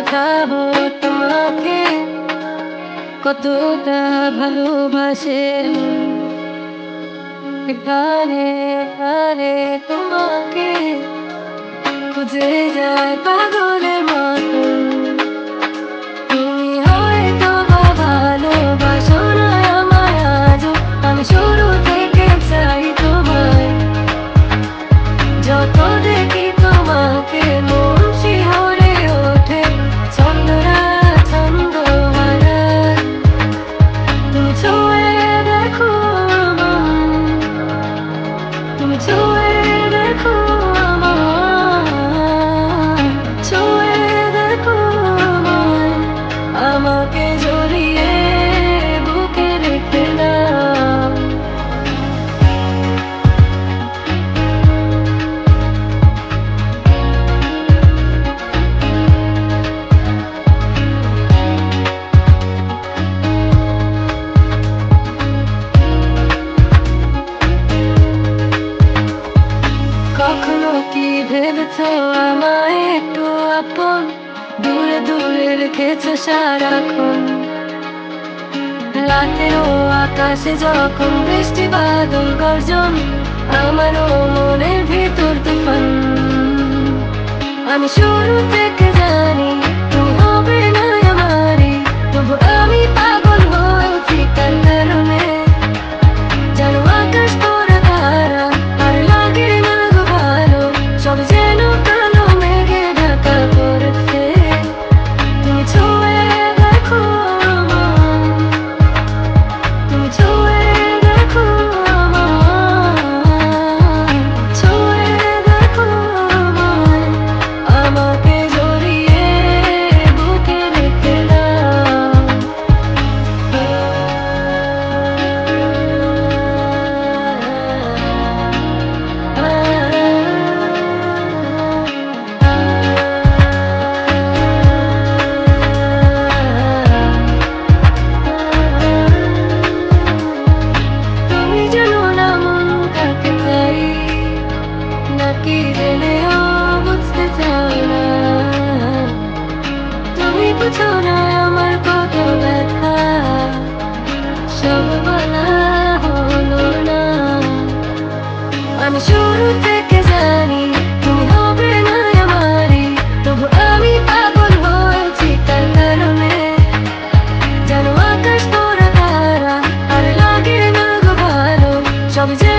বোঝাবো তোমাকে কতটা ভালোবাসে গানে গানে তোমাকে খুঁজে যায় পাগলের মতো। তুমি হয়তো বা ভালোবাসো না আমায় আজও, আমি শুরু থেকে চাই তোমায়। যত দেখি তোমাকে মন শিহরে ওঠে, ছন্দরা ছন্দ হারায়। তুমি ছুঁয়ে দেখো আমায়, তুমি ছুঁয়ে দেখো আমায়, ছুঁয়ে দেখো আমায়, আমাকে জড়িয়ে বুকে রেখে দাও। কখনো কি ভেবেছো আমায় একটু আপন, দূরে দূরে রেখেছো সারাক্ষণ। রাতেরও আকাশে যখন বৃষ্টি বাদল গর্জন, আমারও মনের ভিতর তুফান। আমি শুরু থেকে জানি তুমি হবে না আমারই, তবু আমি পাগল হয়েছি তার কারণে। জানো আকাশ পড়া তারা আর লাগে না গো ভালো, সব যেন কালো মেঘে ঢাকা পড়েছে। তুমি ছুঁয়ে দেখো আমায়, তুমি ছুঁয়ে দেখো আমায়, ছুঁয়ে দেখো আমায়, আমাকে জড়িয়ে বুকে রেখে দাও। তুমি জানো না মন কাকে চাই, নাকি জেনেও বুঝতে চাও না। তুমি বুঝো না আমার কত ব্যথা, সব বলা হলো না। আমি শুরু থেকে জানি তুমি হবে না আমারই, তবু আমি পাগল হয়েছি তার কারণে। জানো আকাশ পড়া তারা আর লাগে না গো ভালো, সব যে